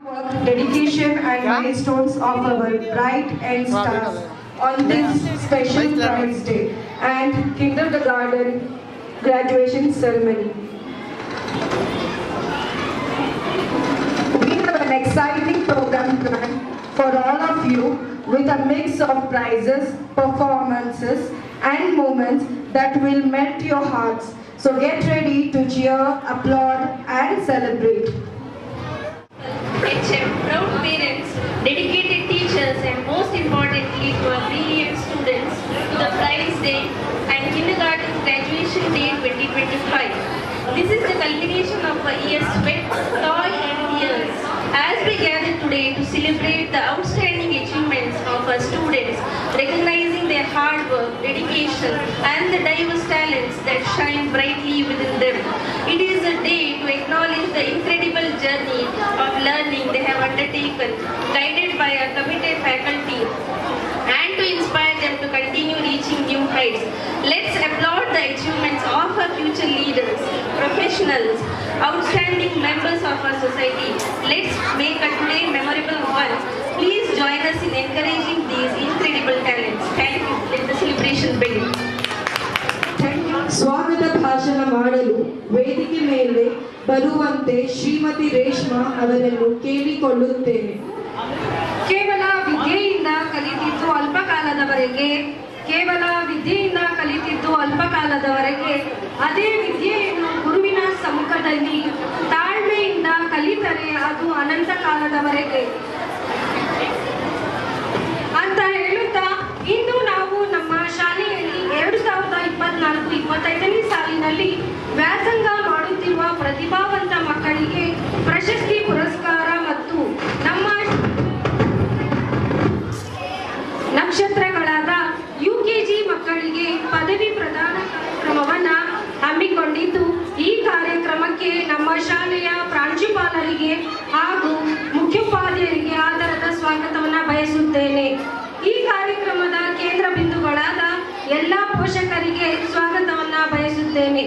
Work, dedication and milestones of our bright and stars on this special Prize Day and kindergarten graduation ceremony. We have an exciting program planned for all of you with a mix of prizes, performances and moments that will melt your hearts. So get ready to cheer, applaud and celebrate. HM, proud parents, dedicated teachers and most importantly to our brilliant students to the Prize Day and Kindergarten Graduation Day 2025. This is the culmination of a year's sweat, toil and tears as we gather today to celebrate the outstanding achievements of our students, recognizing their hard work, dedication and the diverse talents that shine brightly within them. It is a day to acknowledge the incredible journey of learning they have undertaken, guided by our committed faculty, and to inspire them to continue reaching new heights. Let's applaud the achievements of our future leaders, professionals, outstanding members of our society. Let's make a today memorable one. Please join us in encouraging these incredible talents. Thank you. Let the celebration begin. ಸ್ವಾಗತ ಭಾಷಣ ಮಾಡಲು ವೇದಿಕೆ ಮೇಲೆ ಬರುವಂತೆ ಶ್ರೀಮತಿ ರೇಷ್ಮಾ ಅವರನ್ನು ಕೇಳಿಕೊಳ್ಳುತ್ತೇನೆ. ಕೇವಲ ವಿದ್ಯೆಯಿಂದ ಕಲಿತಿದ್ದು ಅಲ್ಪಕಾಲದವರೆಗೆ ಅದೇ ವಿದ್ಯೆಯನ್ನು ಗುರುವಿನ ಸಮ್ಮುಖದಲ್ಲಿ ತಾಳ್ಮೆಯಿಂದ ಕಲಿತರೆ ಅದು ಅನಂತ ಕಾಲದವರೆಗೆ ಅಂತ ಹೇಳುತ್ತಾ ಇಂದು ನಾವು ನಮ್ಮ ಶಾಲೆಯಲ್ಲಿ 2024-25ನೇ ಸಾಲಿನಲ್ಲಿ ವ್ಯಾಸಂಗ ಮಾಡುತ್ತಿರುವ ಪ್ರತಿಭಾವಂತ ಮಕ್ಕಳಿಗೆ ಪ್ರಶಸ್ತಿ ಪುರಸ್ಕಾರ ಮತ್ತು ನಮ್ಮ ನಕ್ಷತ್ರಗಳಾದ UKG ಮಕ್ಕಳಿಗೆ ಪದವಿ ಪ್ರದಾನ ಕಾರ್ಯಕ್ರಮವನ್ನು ಹಮ್ಮಿಕೊಂಡಿದ್ದು ಈ ಕಾರ್ಯಕ್ರಮಕ್ಕೆ ನಮ್ಮ ಶಾಲೆಯ ಪ್ರಾಂಶುಪಾಲರಿಗೆ ಹಾಗೂ ಮುಖ್ಯೋಪಾಧ್ಯಾಯರಿಗೆ ಆದರದ ಸ್ವಾಗತವನ್ನು ಬಯಸುತ್ತೇನೆ. ಈ ಕಾರ್ಯಕ್ರಮದ ಕೇಂದ್ರ ಬಿಂದುಗಳಾದ ಎಲ್ಲ ಪೋಷಕರಿಗೆ ಸ್ವಾಗತವನ್ನ ಬಯಸುತ್ತೇನೆ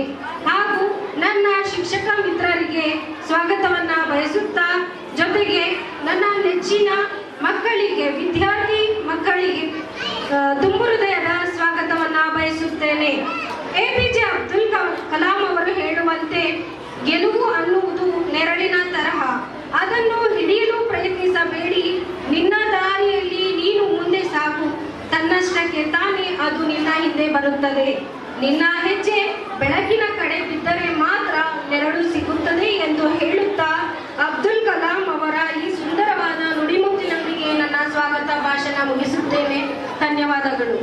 ಹಾಗೂ ನನ್ನ ಶಿಕ್ಷಕ ಮಿತ್ರರಿಗೆ ಸ್ವಾಗತವನ್ನ ಬಯಸುತ್ತಾ ಜೊತೆಗೆ ನನ್ನ ನೆಚ್ಚಿನ ಮಕ್ಕಳಿಗೆ ವಿದ್ಯಾರ್ಥಿ ಮಕ್ಕಳಿಗೆ ತುಂಬು ಹೃದಯದ ಸ್ವಾಗತವನ್ನ ಬಯಸುತ್ತೇನೆ. APJ ಅಬ್ದುಲ್ ಕಲಾಂ ಅವರು ಹೇಳುವಂತೆ ಗೆಲುವು ಅನ್ನುವುದು ನೆರಳಿನ ತರಹ, ಅದನ್ನು ಹಿಡಿಯಲು ಪ್ರಯತ್ನಿಸಬೇಡಿ, ನಿನ್ನ ದಾರಿಯಲ್ಲಿ ನೀನು ಮುಂದೆ ಸಾಗು, ತನ್ನಷ್ಟಕ್ಕೆ ತಾನೇ ಅದು ನಿನ್ನ ಹಿಂದೆ ಬರುತ್ತದೆ. ನಿನ್ನ ಹೆಜ್ಜೆ ಬೆಳಕಿನ ಕಡೆ ಬಿದ್ದರೆ ಮಾತ್ರ ನೆರಳು ಸಿಗುತ್ತದೆ ಎಂದು ಹೇಳುತ್ತಾ ಅಬ್ದುಲ್ ಕಲಾಂ ಅವರ ಈ ಸುಂದರವಾದ ನುಡಿಮುತ್ತಿನೊಂದಿಗೆ ನನ್ನ ಸ್ವಾಗತ ಭಾಷಣ ಮುಗಿಸುತ್ತೇನೆ. ಧನ್ಯವಾದಗಳು.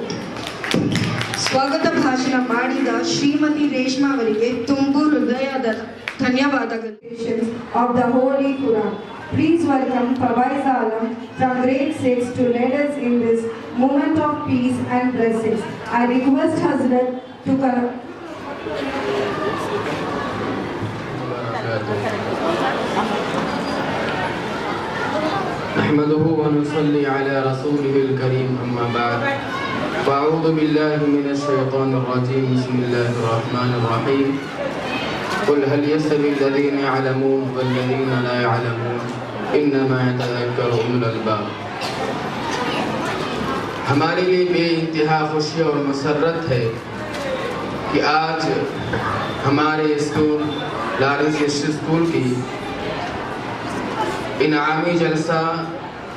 ಸ್ವಾಗತ ಭಾಷಣ ಮಾಡಿದ ಶ್ರೀಮತಿ ರೇಷ್ಮಾ ಅವರಿಗೆ ತುಂಬು ಹೃದಯದ ಧನ್ಯವಾದಗಳು. Of the Holy Quran. Please welcome Fawaiz Alam from grade 6 to lead us in this moment of peace and blessings. I request Hazrat to come. نحمده ونصلي على رسوله الكريم أما بعد فأعوذ بالله من الشيطان الرجيم بسم الله الرحمن الرحيم قل هل يستوي الذين يعلمون والذين لا يعلمون إنما يتذكر أولو الألباب. हमारे लिए बेइंतहा खुशी और मसरत है कि आज हमारे स्कूल लॉरेंस स्कूल की इनामी जलसा,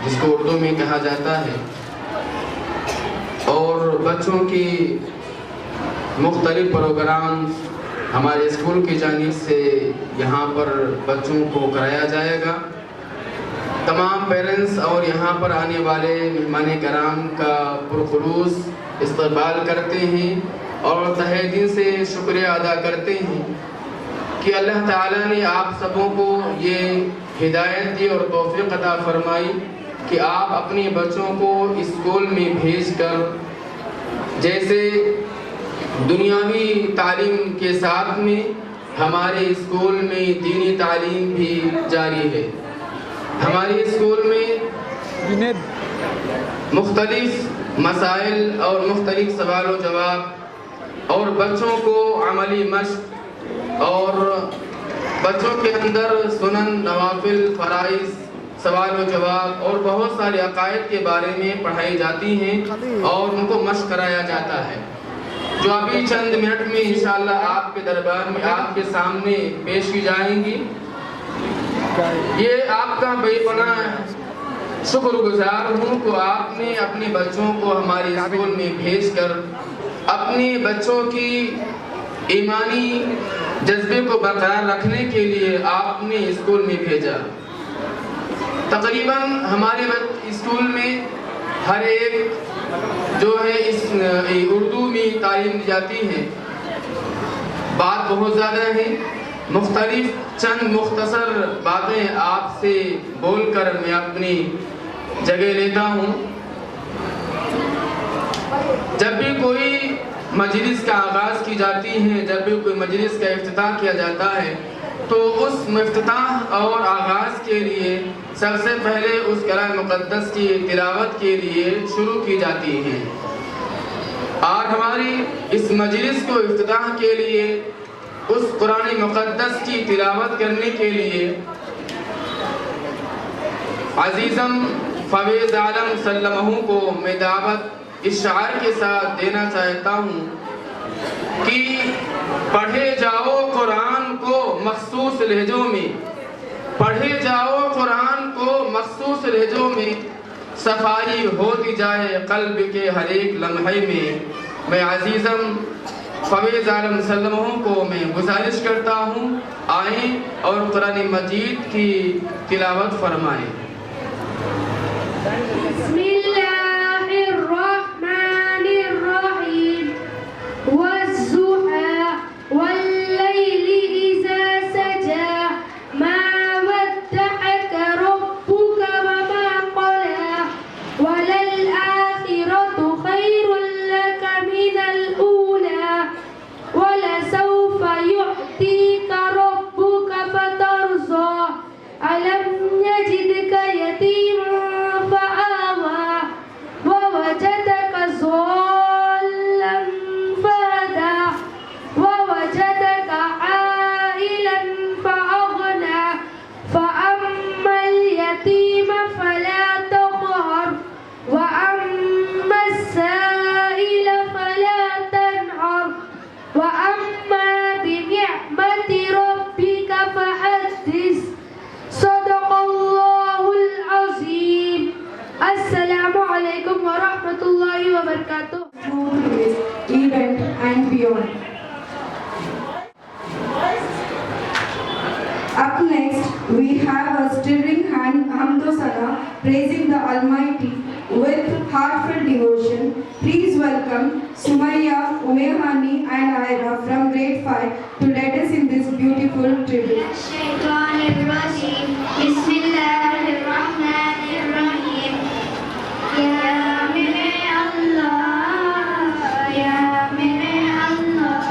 जिसको उर्दू में कहा जाता है, और बच्चों की मुख्तलिफ प्रोग्राम हमारे स्कूल की जानिब से यहाँ पर बच्चों को कराया जाएगा। तमाम पेरेंट्स और यहाँ पर आने वाले मेहमान कराम का पुरखुलूस इस्तकबाल करते हैं और तहे दिल से शुक्रिया अदा करते हैं कि अल्लाह ताला ने आप सबों को ये हिदायत दी और तौफीक अता फरमाई कि आप अपने बच्चों को स्कूल में भेजकर जैसे दुनियावी तालीम के साथ में हमारे स्कूल में दीनी तालीम भी जारी है। हमारे स्कूल में मुख्तलिफ मसाइल और मुख्तलिफ सवाल व जवाब और बच्चों को अमली मश्क और बच्चों के अंदर सुनन, नवाफिल, फराइज, सवाल व जवाब और बहुत सारे अकायद के बारे में पढ़ाई जाती हैं और उनको मश्क कराया जाता है, जो अभी चंद मिनट में इंशाअल्लाह आपके दरबार में आपके सामने पेश की जाएंगी। ये आपका बेपनाह शुक्रगुजार हूँ कि आपने अपने बच्चों को हमारे स्कूल में भेजकर अपने बच्चों की ईमानी जज्बे को बरकरार रखने के लिए आपने स्कूल में भेजा। तकरीबन हमारे स्कूल में हर एक जो है इस उर्दू में तालीम दी जाती है। बात बहुत ज़्यादा है, मुख्तलिफ चंद मुख्तसर बातें आपसे बोलकर मैं अपनी जगह लेता हूँ। जब भी कोई मजलिस का आगाज़ की जाती है, जब भी कोई मजलिस का इफ्तिताह किया जाता है, तो उस इफ्तिताह और आगाज़ के लिए सबसे पहले उस कलाम मुक़द्दस की तिलावत के लिए शुरू की जाती है। और हमारी इस मजलिस को इफ्तिताह के लिए उस कुरान मुक़द्दस की तिलावत करने के लिए अजीज़म फवेज़ आलम सल्लमहू को मैं दावत इस शायर के साथ देना चाहता हूँ कि पढ़े जाओ कुरान को मखसूस लहजों में, पढ़े जाओ कुरान को मखसूस लहजों में, सफाई होती जाए कल्ब के हर एक लम्हे में। मैं अजीज़म फवेज़ आलम सल्लमहू को मैं गुजारिश करता हूँ, आएँ और कुरान मजीद की तिलावत फरमाएँ। Event and beyond. Up next, we have a stirring Hamdosana praising the Almighty with heartfelt devotion. Please welcome Sumaya, Umehani and Aira from grade 5 to lead us in this beautiful tribute. Ya mere Allah,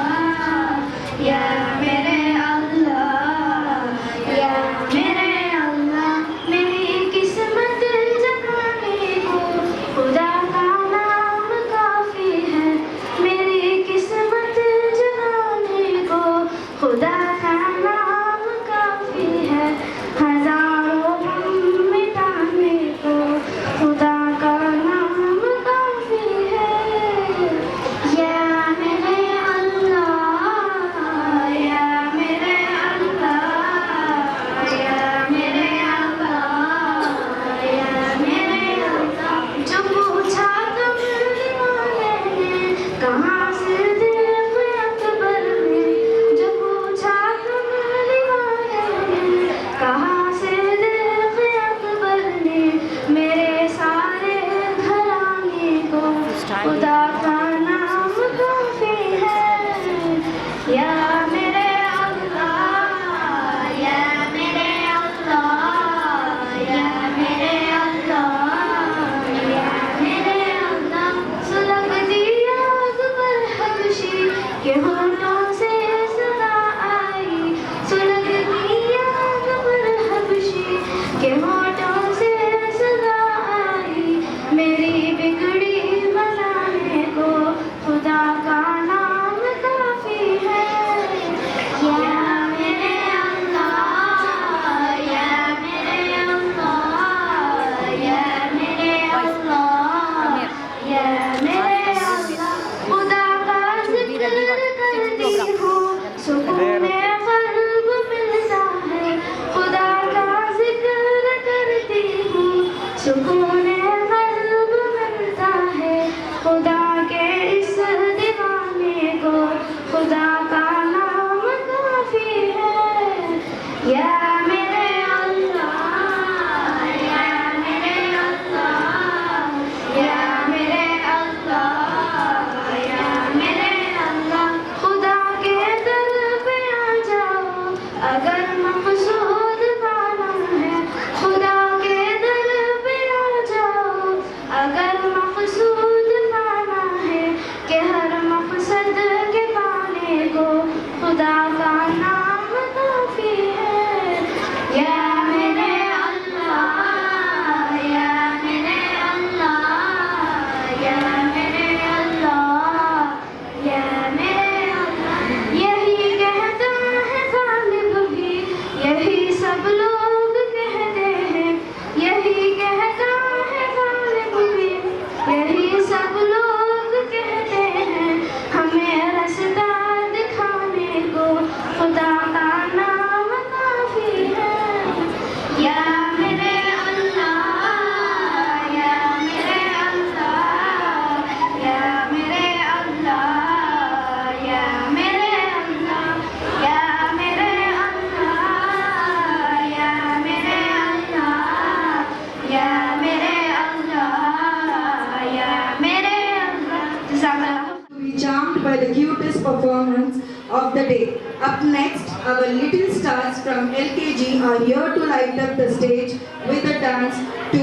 by the cutest performance of the day. Up next, our little stars from LKG are here to light up the stage with a dance to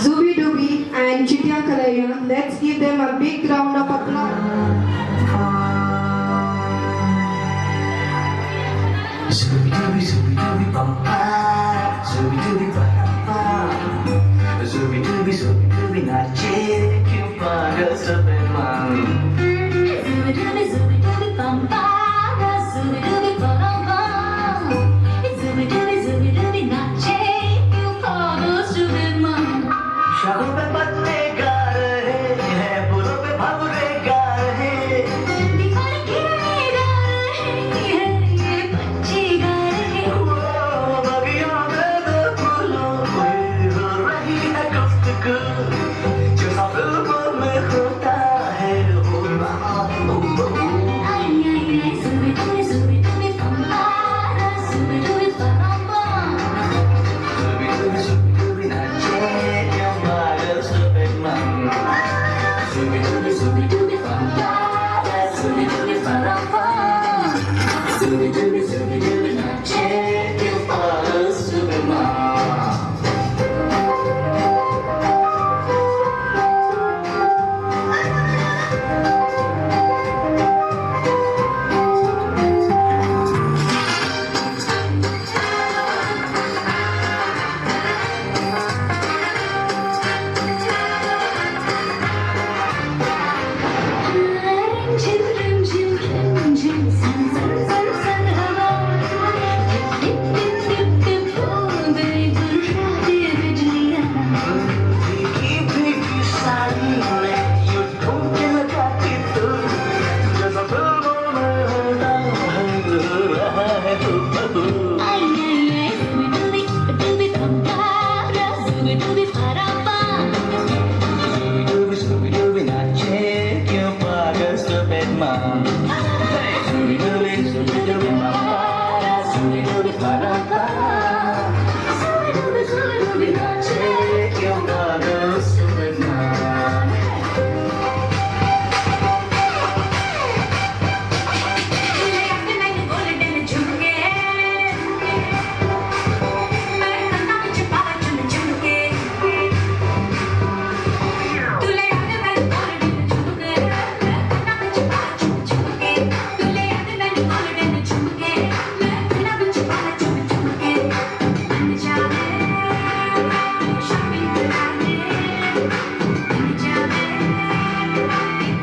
Zubi Dubi and Chitya Kalaya. Let's give them a big round of applause. Zubi dubi zubi dubi bum ba, zubi dubi ba ba, zubi dubi nache kyun pagal sabe man. Zubi dubi bum ba, zubi dubi ba ba, zubi dubi nache kyun pagal sabe man. शाहों पे पत्ते गा रहे हैं, फूलों पे भंवरे गा रहे हैं. दीवार गिरने गा रहे हैं, ये बच्चे गा रहे हैं. बगियों में दो फूलों में हो रही है गुफ्तगू, जो सब फिल्मों में होता है. ओ Ay ay ay, zubi dubi bum ba, zubi dubi ba ba. zubi nache kyun pagal sabe man. Zubi dubi bum ba, zubi dubi ba ba. Zubi dubi nache kyun pagal sabe man. Rim jim rim jim san san san san hava. Dip dip dip dip boom beri burhati bijliyan. भीगी भीगी साड़ी में यूं ठुमके लगाती तू, जैसा फिल्मों में होता है तू. Ay ay ay, zubi dubi bum ba, zubi dubi para pa. Zubi dubi nache kyun pagal sabe man. Zubi dubi mama, zubi dubi para pa. Zubi dubi nache kyun pagal sabe man. Tule aapne maine golden jhumke, main kanna vich pala chun chumke. Tule aapne maine golden jhumke, main kanna vich pala chun chumke. Tule aapne maine golden jhumke, main kanna vich pala chun chumke. Bन jaave shopping karane, bन jaave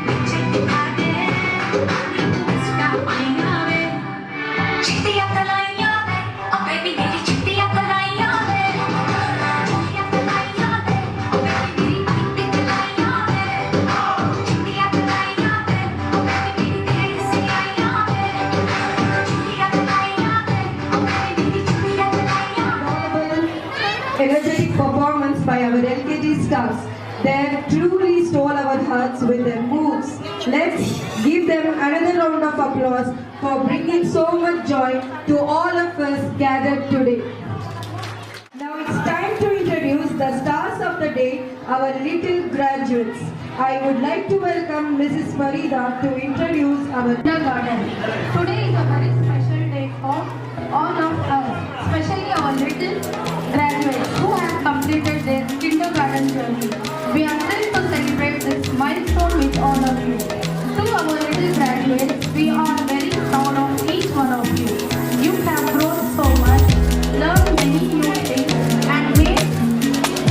piche dikhane. Iska paina ve chittiya kalaiya ve, oh baby meri chittiya kalaiya ve. Chittiya kalaiya ve, oh baby meri pitti kalaiya ve. Chittiya kalaiya ve, oh baby meri dheri se aiya ve. Chittiya kalaiya ve, oh baby meri chittiya kalaiya ve. Energetic performance by our LKG stars. They have truly stole our hearts with their moves. Let's give them another round of applause for bringing so much joy to all of us gathered today. Now it's time to introduce the stars of the day, our little graduates. I would like to welcome Mrs. Farida to introduce our Kindergarten. Today is a very special day for all of us, especially our little graduates who have completed their kindergarten journey. We are thrilled to celebrate this milestone with all of you. To our little graduates, we are very proud of each one of you. You have grown so much, learned many new things, and made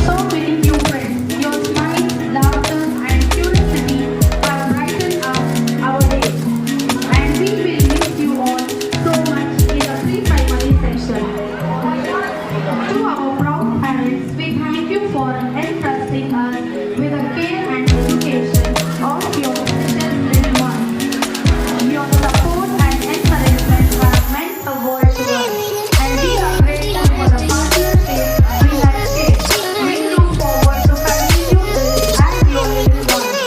so many new friends. Your smiles, laughter, and curiosity have brightened up our days. And we will miss you all so much in the pre-primary session. To our proud parents, we thank you for entrusting us with the care and education of your precious little ones. Your support and encouragement have meant the world to us, and we are grateful for the partnership we have shared. We look forward to continue this as your little ones.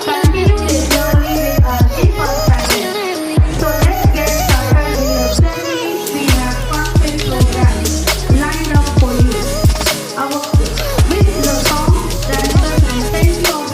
Continue this journey with us in perfection. So let's get started with the journey. We have fun programs lined up for you. With the song, dancers, and plenty of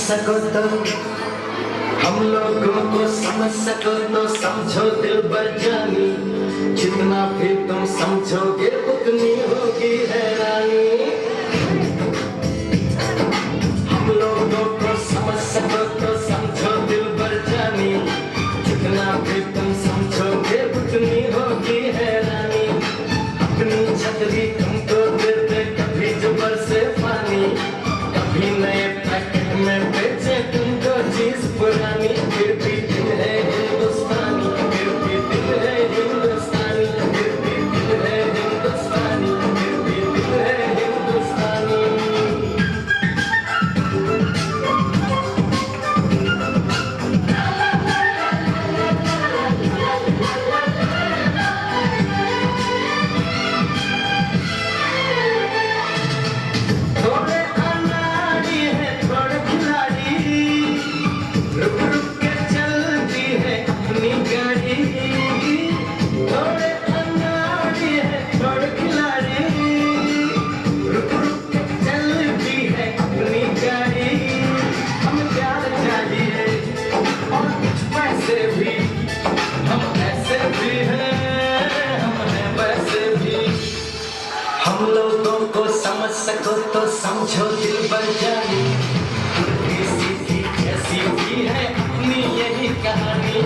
सको तो हम लोगों को समझ सको तो समझो दिल भर जानी, जितना भी तुम समझोगे उतनी होगी हैरानी। हम लोगों को समझ सको तो समझो दिल भर जानी, जितना भी तुम समझोगे उतनी होगी हैरानी। अपनी छतरी तुमको दे दे कभी जो बरसे पानी, कभी नए पैकेट में बेचे तुमको चीज पुरानी, फिर भी दिल है हिंदुस्तानी, फिर भी दिल है हिंदुस्तानी, फिर भी दिल है हिंदुस्तानी, फिर भी दिल है हिंदुस्तानी। थोड़े अनाड़ी है थोड़े खिलाड़ी, रुक रुक के चलती है अपनी गाड़ी। थोड़े अनाड़ी है थोड़े खिलाड़ी, रुक रुक के चलती है अपनी गाड़ी। हम प्यार चाहिए और कुछ पैसे भी, हम ऐसे भी हैं, हम हैं वैसे भी। हम लोगों को समझ सको तो समझो दिल भर जानी, उल्टी सीधी कैसी भी है अपनी यही कहानी।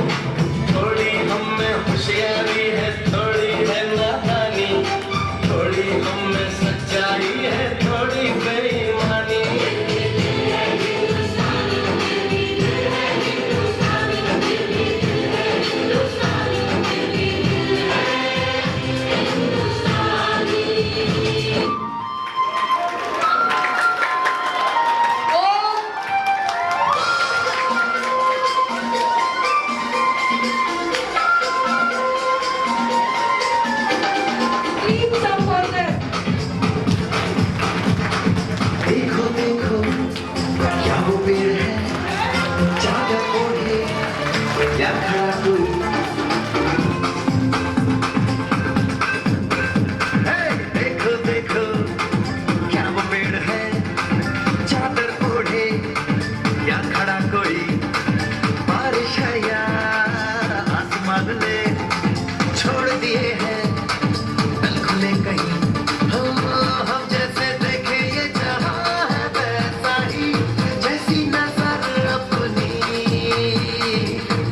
थोड़ी हम में होशियारी है थोड़ी है नादानी, थोड़ी हम में सच्चाई है थोड़ी बेईमानी। Please support them. देखो देखो क्या वो पेड़ है, चादर ओढ़े या खड़ा कोई। हे, देखो देखो क्या वो पेड़ है, चादर ओढ़े या खड़ा कोई। बारिश है या आसमान ने छोड़ दिए हैं तल खुले कहीं। हम जैसे देखे ये जहां है वैसा ही, जैसी नजर अपनी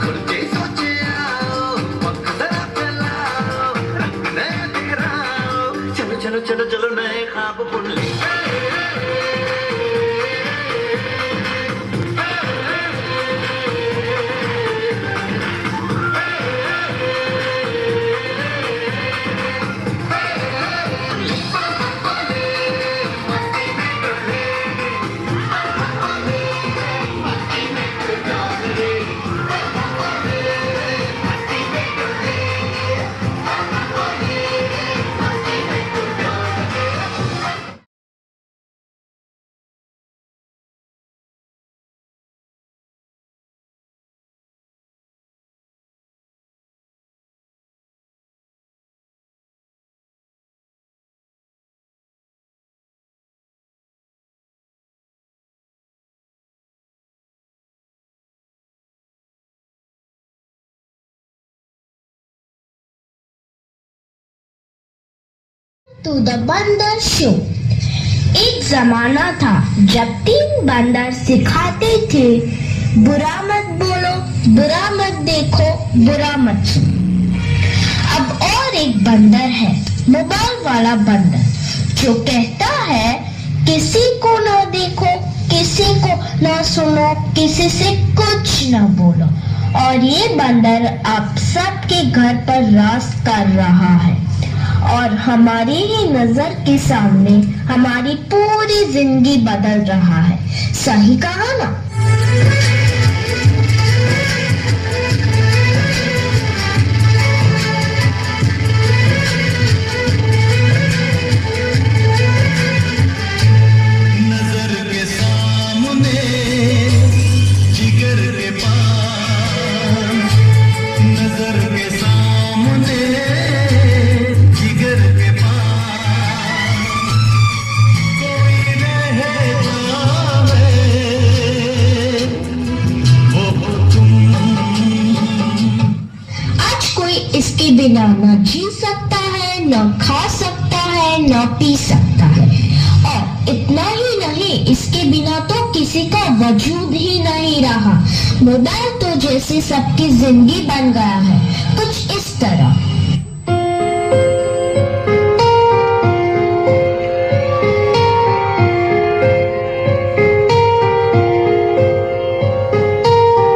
खुल के सोचे आओ, वक्त जरा फैलाओ, रंग नया दिखराओ। चलो चलो चलो चलो नए ख्वाब बुन ले। To the बंदर शो। एक जमाना था जब 3 बंदर सिखाते थे, बुरा मत बोलो, बुरा मत देखो, बुरा मत सुनो। अब और एक बंदर है, मोबाइल वाला बंदर, जो कहता है किसी को ना देखो, किसी को ना सुनो, किसी से कुछ ना बोलो। और ये बंदर अब सबके घर पर राज कर रहा है और हमारी ही नजर के सामने हमारी पूरी जिंदगी बदल रहा है। सही कहा ना? नजर के सामने जिगर के पास, नजर के सामने जिगर के पास कोई रह जावे। न जी सकता है, न खा सकता है, न पी सकता है। और इतना ही नहीं, इसके बिना तो किसी का वजूद ही नहीं रहा। मोबाइल तो जैसे सबकी जिंदगी बन गया है, कुछ इस तरह।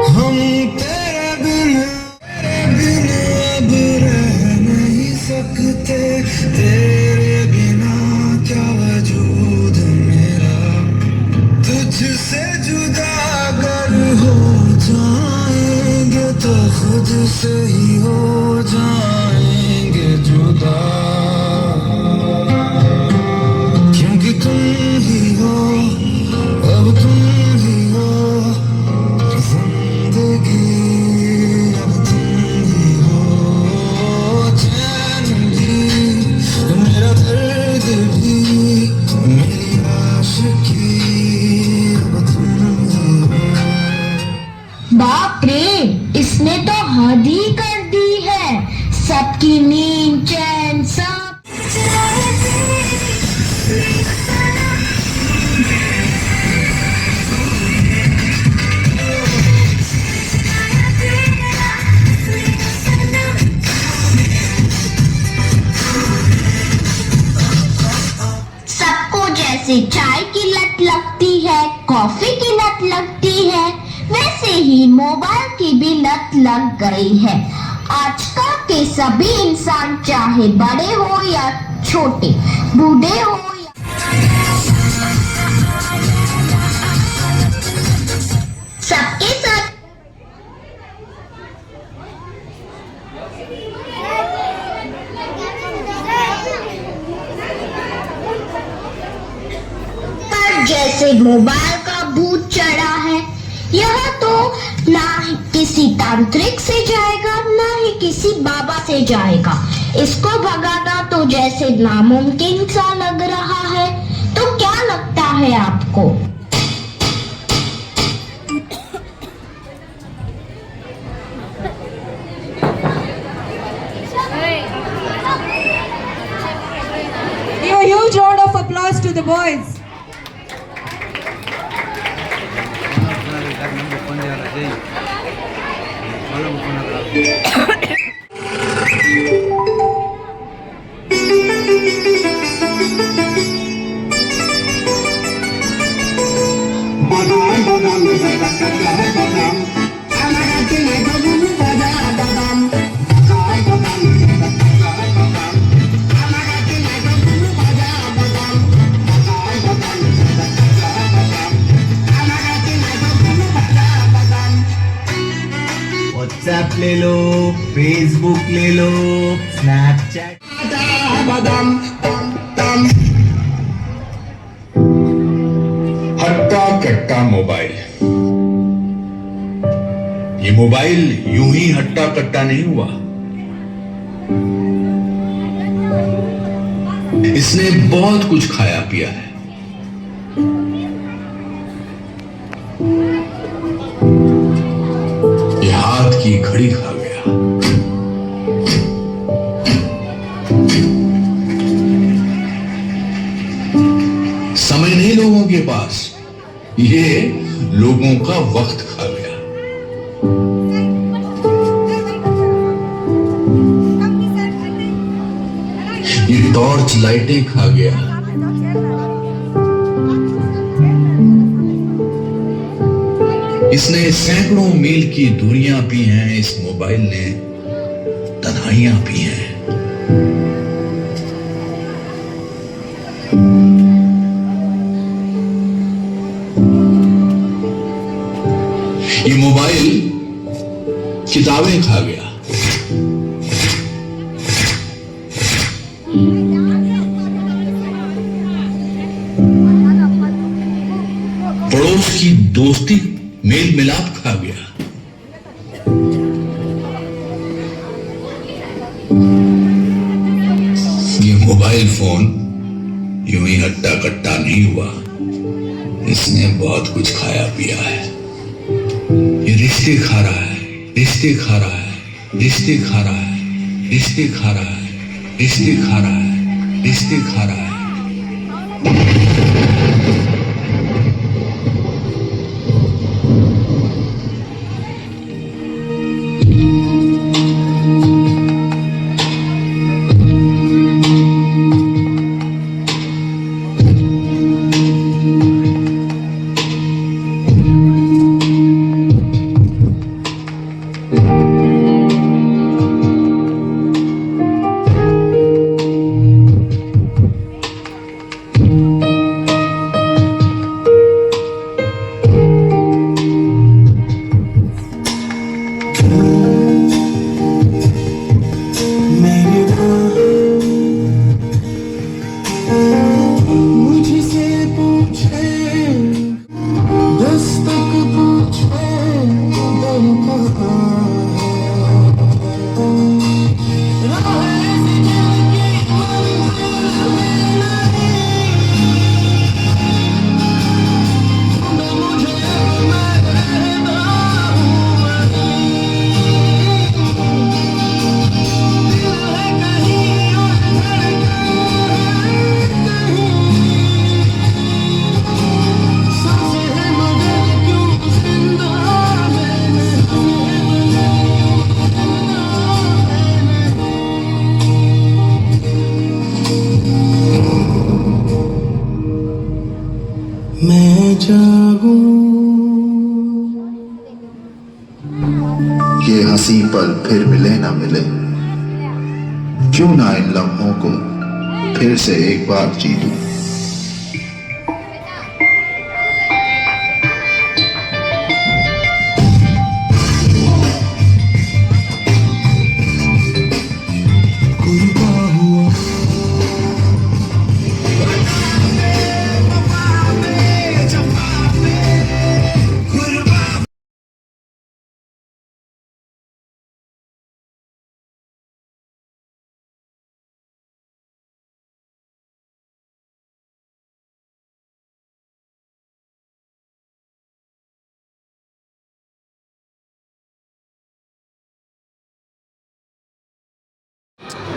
हम तेरे बिन अब रह नहीं सकते, तेरे बिना क्या वजूद मेरा। तुझसे जुदा अगर हो जाएंगे तो खुद से ही हो जाएंगे जुदा, क्योंकि तुम ही हो, अब तुम ही हो जिंदगी, अब तुम ही हो चैन भी, मेरा दर्द भी, मेरी आशिकी, अब तुम ही हो। बाप रे, इसने तो हद ही कर दी है। सबकी नींद चैन सब। सबको जैसे चाय की लत लगती है, कॉफी की लत लगती है, वैसे ही मोबाइल की भी लत लग गई है। आजकल के सभी इंसान, चाहे बड़े हो या छोटे, बूढ़े हो या सबके साथ पर जैसे मोबाइल का भूत चढ़ा है। यह तो ना ही किसी तांत्रिक से जाएगा, ना ही किसी बाबा से जाएगा। इसको भगाना तो जैसे नामुमकिन सा लग रहा है। तो क्या लगता है आपको? Give a huge round of applause to the boys. WhatsApp ले लो, फेसबुक ले लो, स्नैपचैट। हट्टा कट्टा मोबाइल। ये मोबाइल यूं ही हट्टा कट्टा नहीं हुआ। इसने बहुत कुछ खाया पिया है। ये हाथ की घड़ी खा गया। समय नहीं लोगों के पास, ये लोगों का वक्त खा गया। ये टॉर्च लाइटें खा गया। इसने सैकड़ों मील की दूरियां पी हैं, इस मोबाइल ने तन्हाइयां पी हैं। ये मोबाइल किताबें खा गया। पड़ोस की दोस्ती मेल मिलाप खा गया। ये मोबाइल फोन यूं ही हट्टा कट्टा नहीं हुआ। इसने बहुत कुछ खाया पिया है। ये रिश्ते खा रहा है, रिश्ते खा रहा है, रिश्ते खा रहा है, रिश्ते खा रहा है, रिश्ते खा रहा है, रिश्ते खा रहा है। मैं जागूं। ये हंसी पल फिर मिले ना मिले, क्यों ना इन लम्हों को फिर से एक बार जी लूं।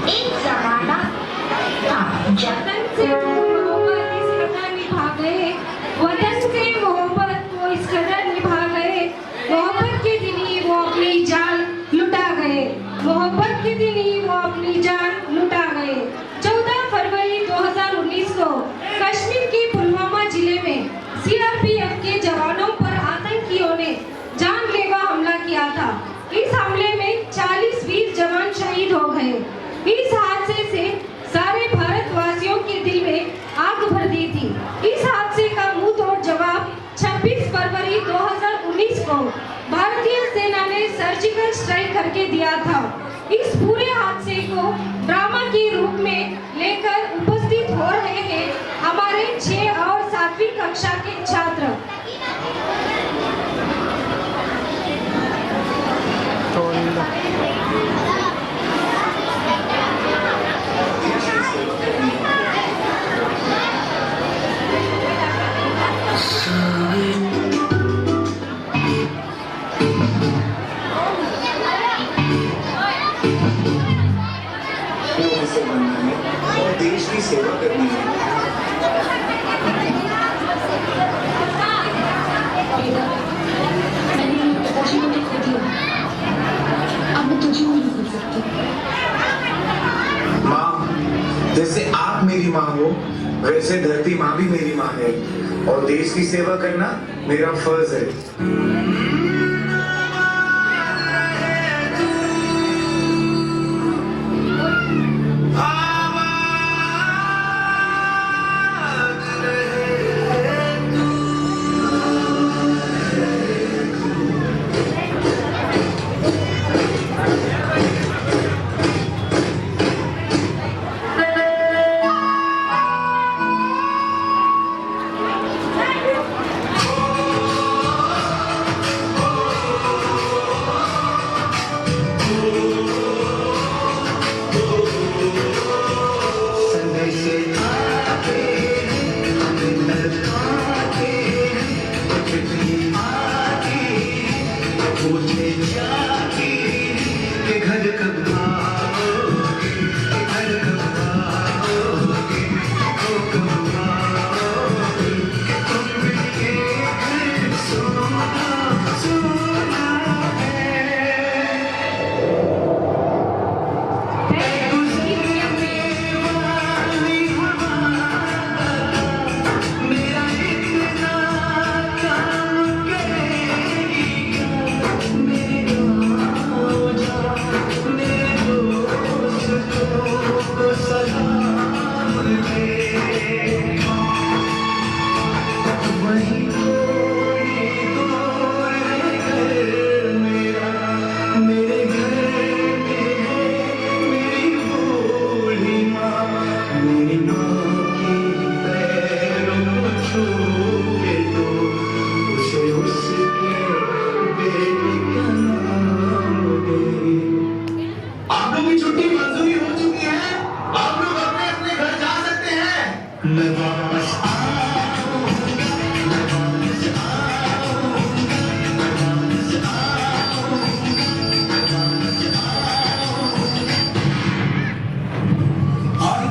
एक जमाना था जब वतन से मोहब्बत इस कदर निभा गए, वतन से मोहब्बत वो इस कदर निभा गए, मोहब्बत के दिन ही वो अपनी जान लुटा गए, मोहब्बत के दिन ही वो अपनी जान लुटा गए। 14 फरवरी 2019 को कश्मीर के पुलवामा जिले में सीआरपीएफ के जवानों पर आतंकियों ने जानलेवा हमला किया था। इस हमले में 40 वीर जवान शहीद हो गए। इस हादसे से सारे भारतवासियों के दिल में आग भर दी थी। इस हादसे का मुंह तोड़ जवाब 26 फरवरी 2019 को भारतीय सेना ने सर्जिकल स्ट्राइक करके दिया था। इस पूरे हादसे को ड्रामा के रूप में लेकर उपस्थित हो रहे हैं हमारे 6 और 7वीं कक्षा के छात्र। और देश की सेवा करनी है। अब मैं तुझे नहीं भूल सकती। माँ, जैसे आप मेरी माँ हो, वैसे धरती माँ भी मेरी माँ है और देश की सेवा करना मेरा फर्ज है।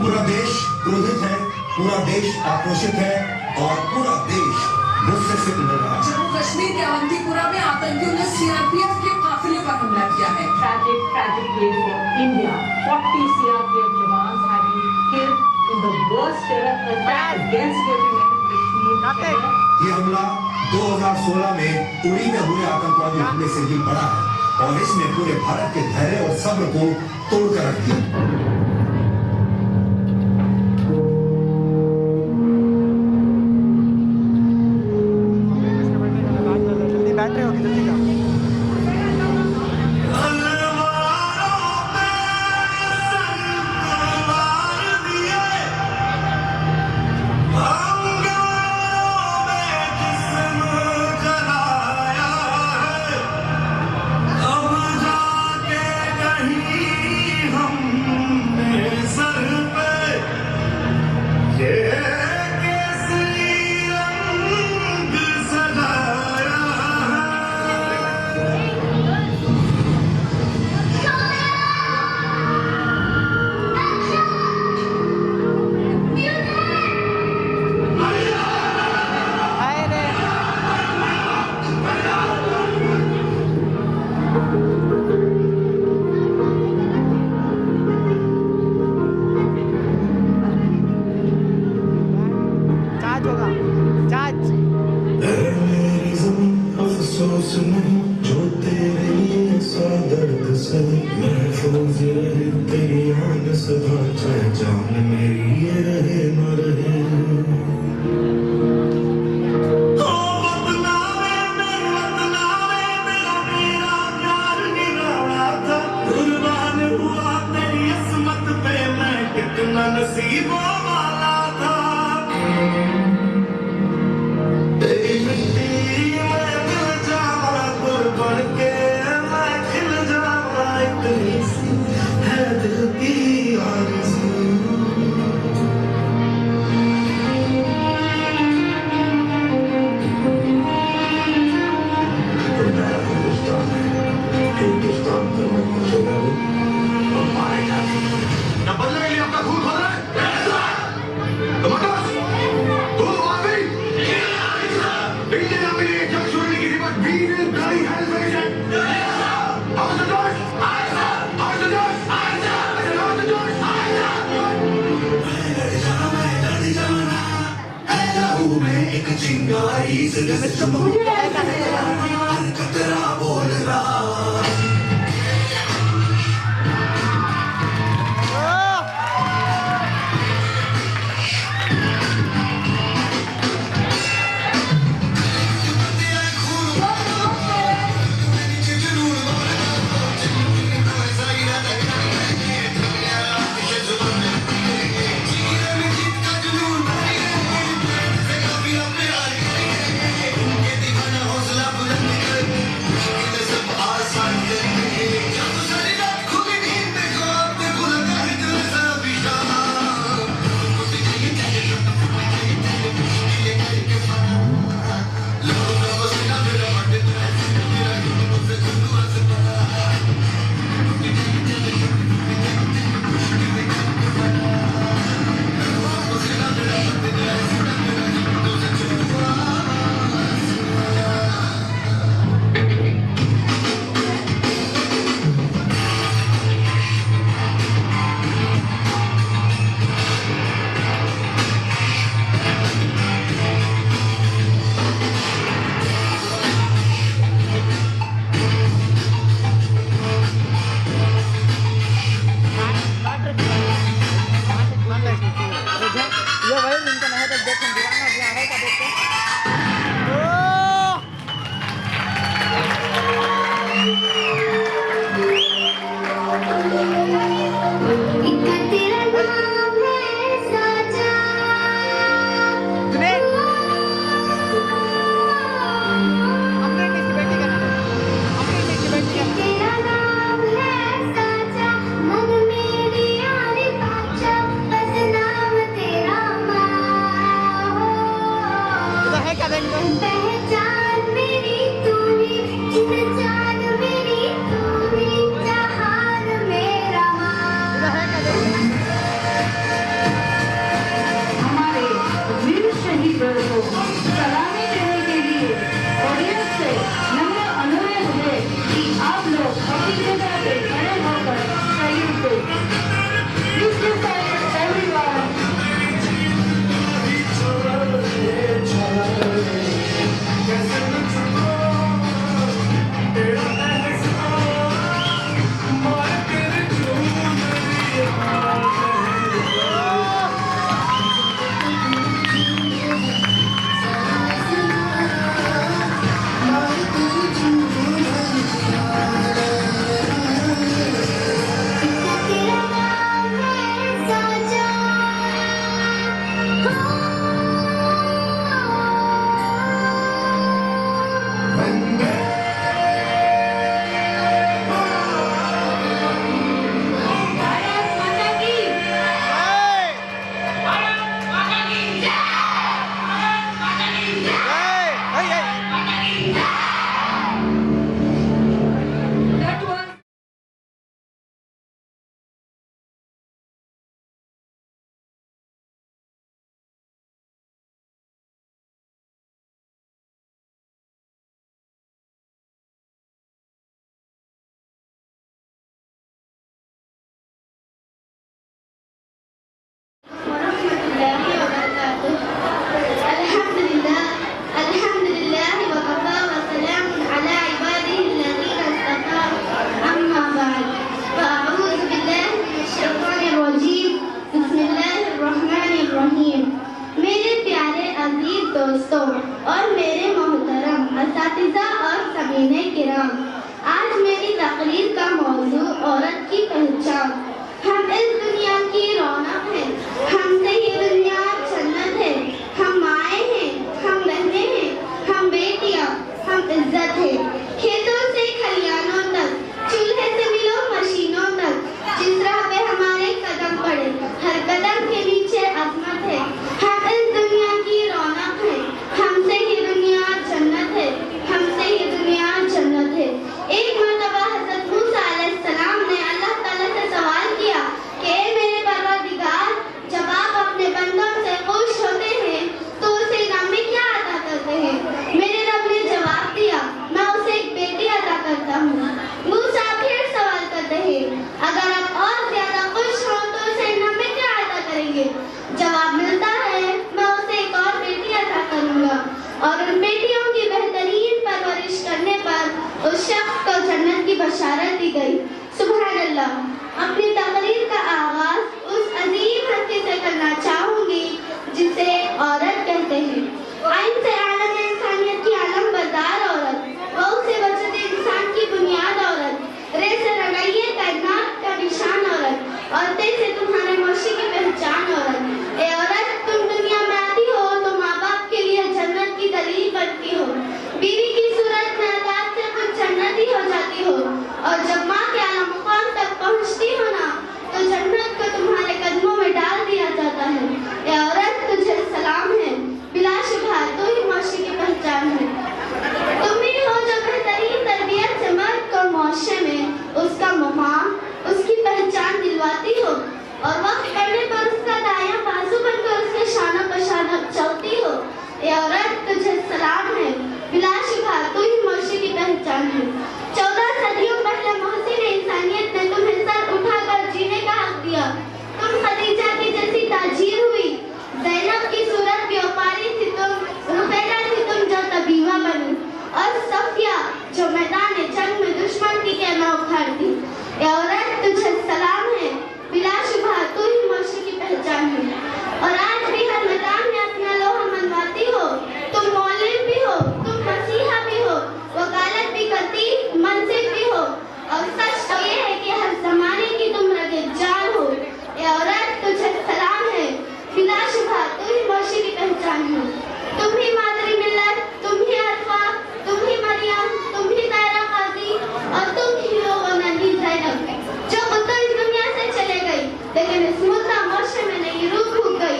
पूरा देश क्रोधित है, पूरा देश आक्रोशित है और पूरा देश गुस्से से उभर रहा है। जम्मू कश्मीर के अवंतीपुरा में आतंकियों ने सीआरपीएफ के काफिले पर हमला किया है। Tragic day for India. 40 CRPF jawans have been killed in the worst terror attack against government Kashmir. ये हमला 2016 में उड़ी में हुए आतंकवादी हमले से भी बड़ा है और इसने पूरे भारत के धैर्य और सब्र को तोड़कर रख दिया।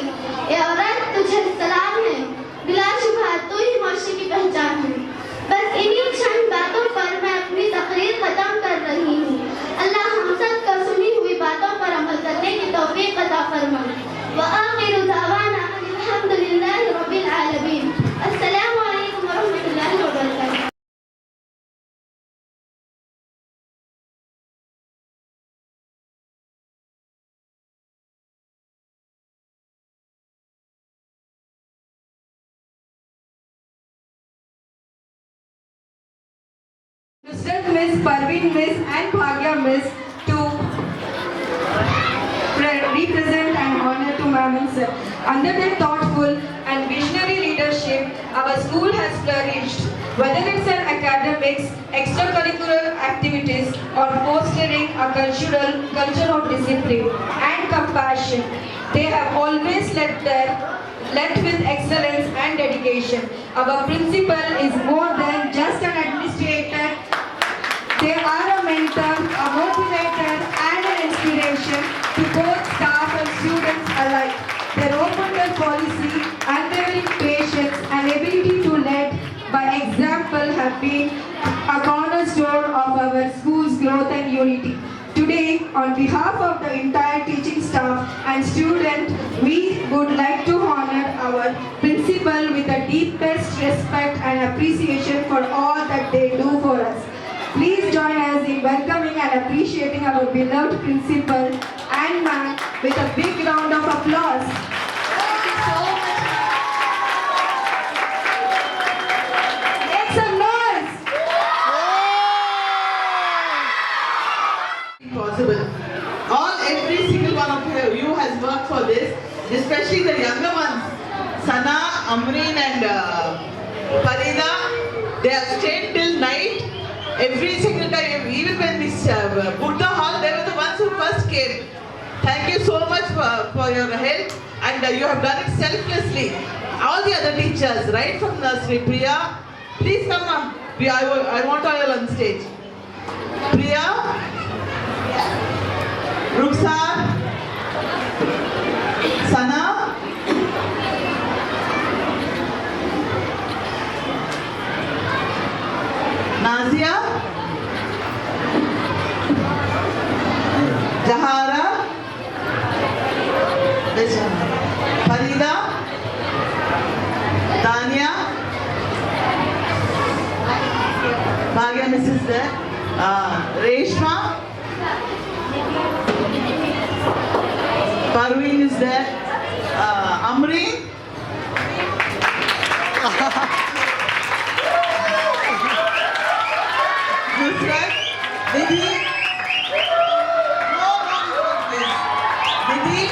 ए औरत तुझे सलाम है, बिलाशुबह तू ही मुआशरे की पहचान है। बस इन्हीं चंद बातों पर मैं अपनी तकरीर खत्म कर रही हूँ। अल्लाह हम सब को सुनी हुई बातों पर अमल करने की तौफीक अता फरमाए। व आखिरु दावाना अल्हम्दुलिल्लाहि रब्बिल आलमीन। अस्सलामु अलैकुम व रहमतुल्लाहि व बरकातुहू। Nusrat Miss, Parveen Miss and Bhagya Miss to represent and honor to Ma'am and Sir. Under their thoughtful and visionary leadership, our school has flourished. Whether it's in academics, extracurricular activities or fostering a culture of discipline and compassion, they have always led with excellence and dedication. Our principal is more than just an administrator. They are a mentor, a motivator and an inspiration to both staff and students alike. Their open policy, unwavering patience and ability to lead by example have been a cornerstone of our school's growth and unity. Today, on behalf of the entire teaching staff and students, we would like to honor our principal with the deepest respect and appreciation for all that they do for us. Please join us in welcoming and appreciating our beloved principal and ma'am with a big round of applause. Thank you so much. Make some noise. Possible. Every single one of you has worked for this, especially the younger ones. Sana, Amreen and Farida, they have stayed till night. Every single time, even when we booked the hall, they were the ones who first came. Thank you so much for your help, and you have done it selflessly. All the other teachers, right from nursery, Priya, please come on. I want all on stage. Priya, Rukhsar, Sana, Nazia, Jahara, Farida, Tanya, Bhagya Mrs. there, Reshma, Parveen is there, Amreen, Nusrat, Nidhi, Nidhi,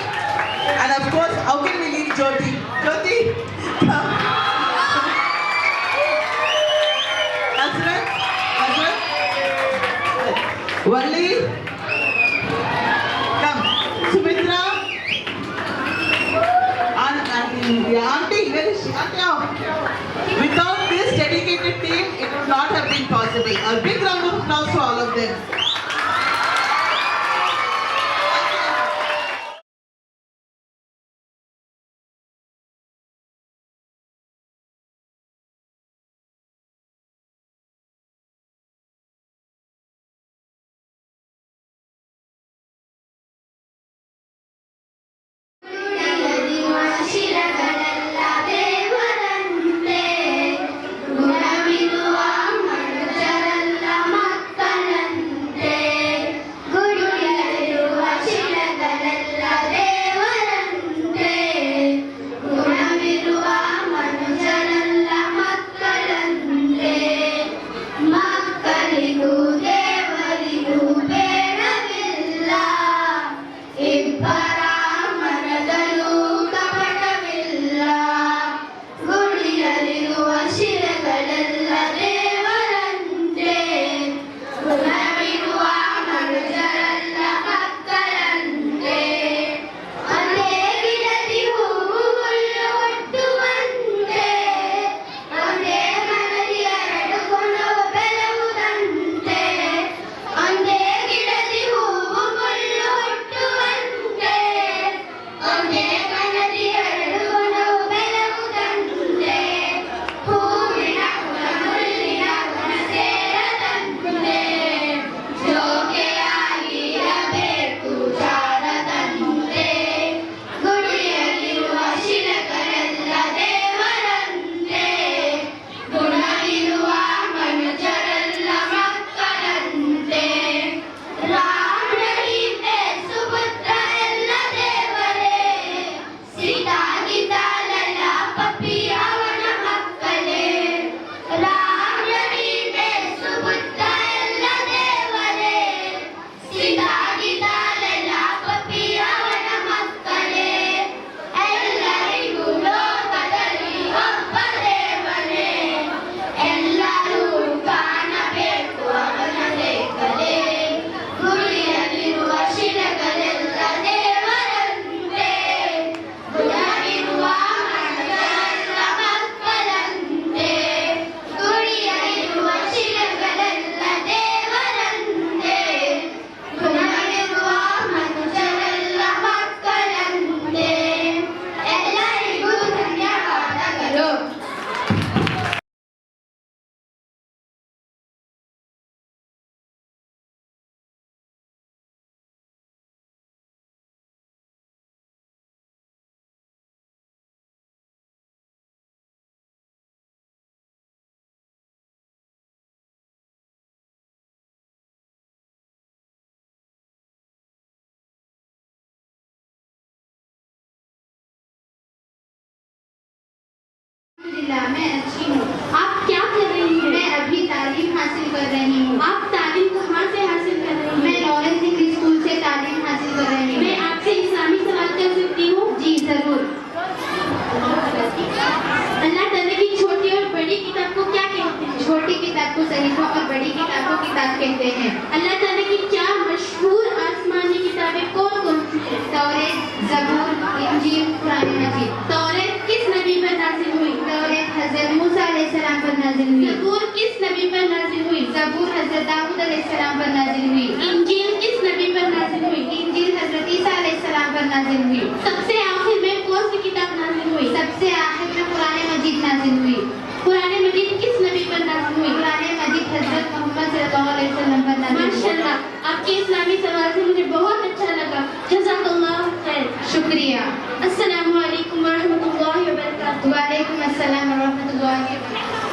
and of course, how can we leave Jyoti? Jyoti, come. Hasrat, Valli, come. Sumitra, Auntie, where is she? Auntie, oh. Without this dedicated team, it would not have been possible. A big round of applause for all of them. Onde अल्हम्दुलिल्लाह मैं अच्छी हूँ। आप क्या कर रही हैं? मैं अभी तालीम हासिल कर रही हूँ। आप तालीम कहाँ से हासिल कर रही हैं? मैं लॉरेंस इंग्लिश स्कूल से तालीम हासिल कर रही हूँ। मैं आपसे इस्लामी सवाल कर सकती हूँ? जी जरूर। अल्लाह ताला की छोटी और बड़ी किताब को क्या कहते हैं? छोटी किताब को सहीफा और बड़ी किताब को किताब कहते हैं। अल्लाह ताला की 4 मशहूर आसमानी किताबें कौन कौन सी हैं? तौरात, ज़बूर, इंजील, कुरान मजीद। तौरात किस नबी पर नाज़िल हुई? तौरात हज़रत मूसा अलैहिस्सलाम पर नाज़िल हुई। ज़बूर किस नबी पर नाज़िल हुई? ज़बूर हज़रत दाऊद अलैहिस्सलाम पर नाज़िल हुई। इंजील किस नबी पर नाज़िल हुई? इंजील हज़रत ईसा अलैहिस्सलाम पर नाज़िल हुई। सबसे आखिर में कौन सी किताब नाज़िल हुई? सबसे आखिर में कुरान मजीद नाज़िल हुई। कुरान मजीद किस नबी पर नाज़िल हुई? कुरान मजीद हज़रत मोहम्मद सल्लल्लाहु अलैहि वसल्लम पर नाज़िल हुई। माशाअल्लाह, आपके इस्लामी सवाल से मुझे बहुत अच्छा लगा। जज़ाकल्लाह खैर। शुक्रिया। अस्सलामु अलैकुम व रहमतुल्लाहि व बरकातुहू। व अलैकुम अस्सलाम व रहमतुल्लाहि व बरकातुहू।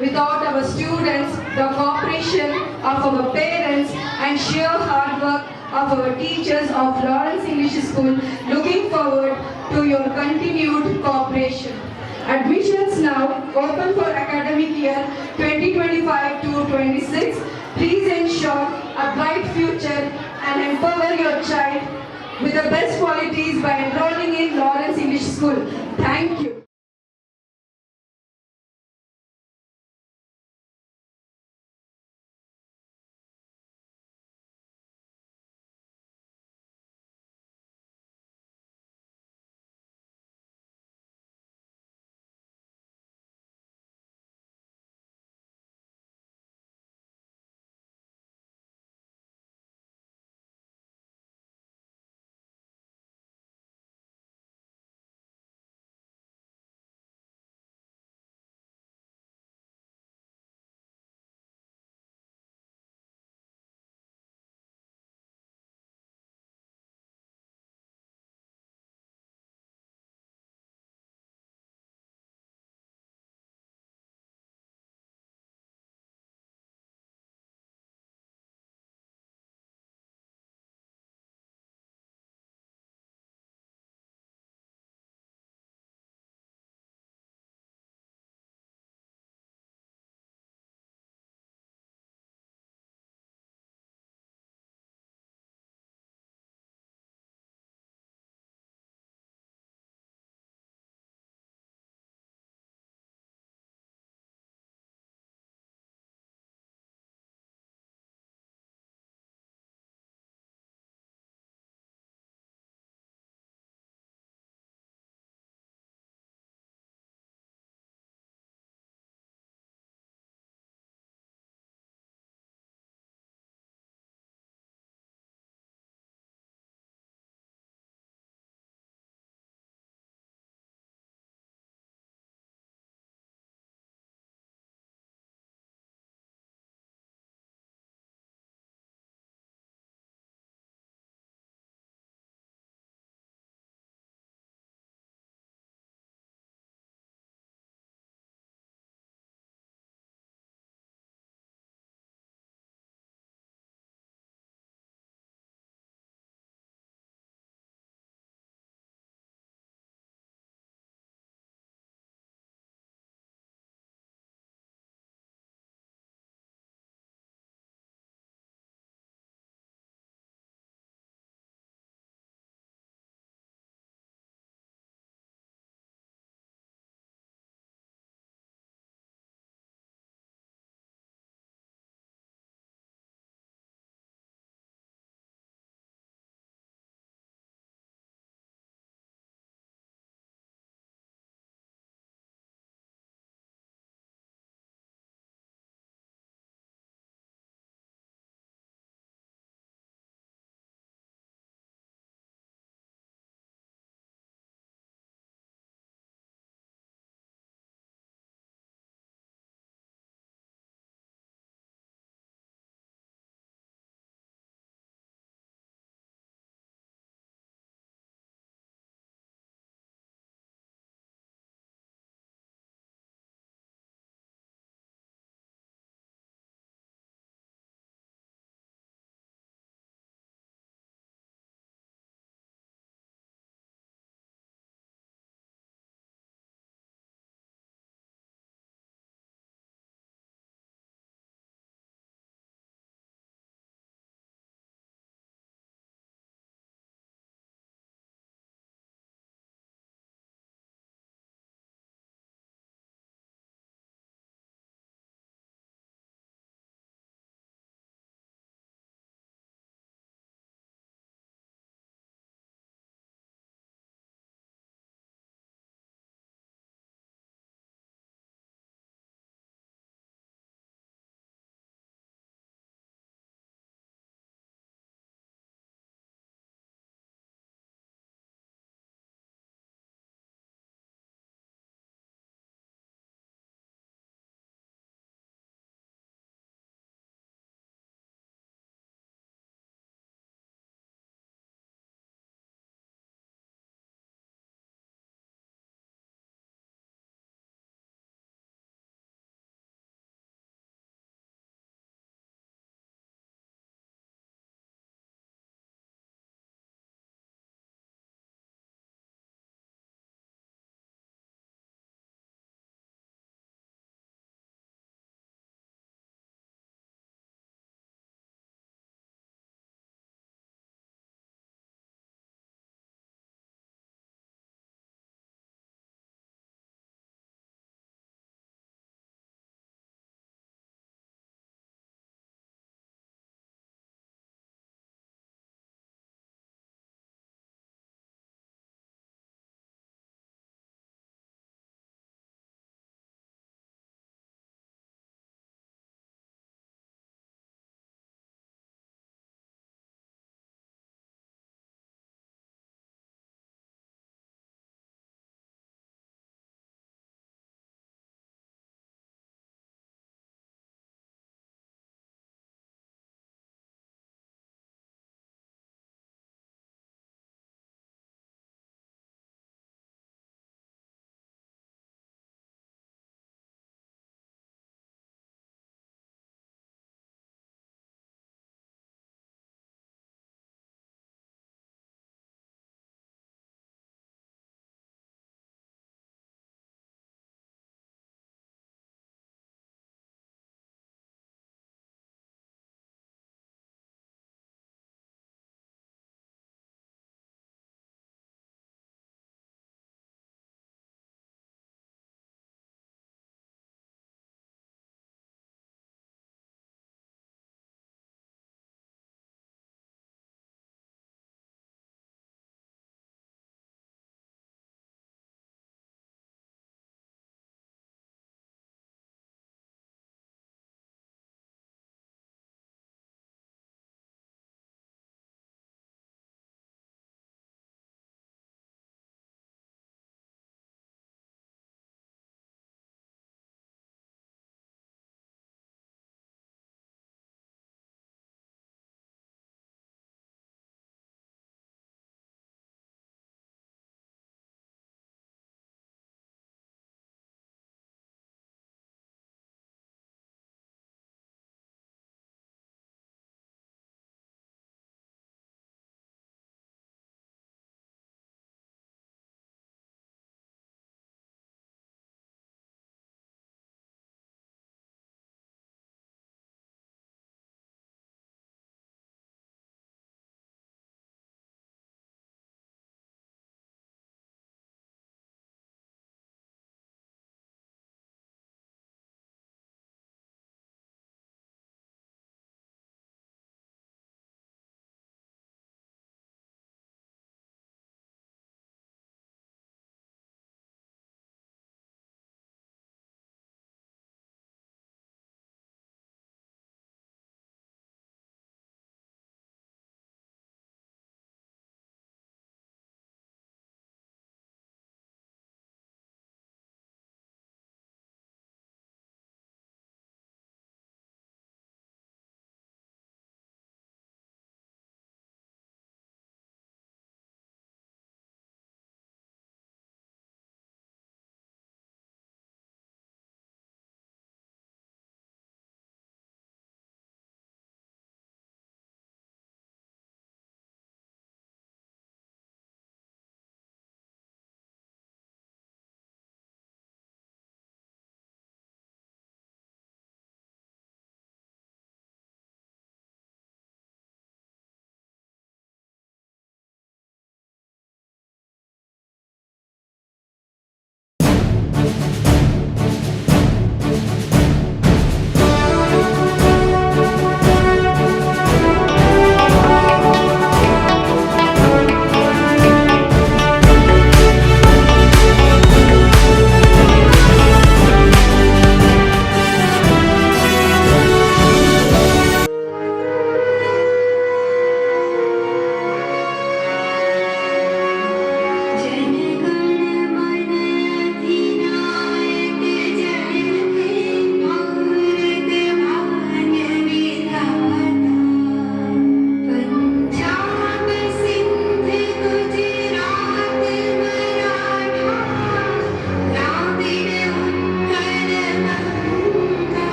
without our students, the cooperation of our parents and sheer hard work of our teachers of Lawrence English School. Looking forward to your continued cooperation. Admissions now open for academic year 2025 to 26. Please ensure a bright future and empower your child with the best qualities by enrolling in Lawrence English School. Thank you.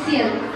HCL.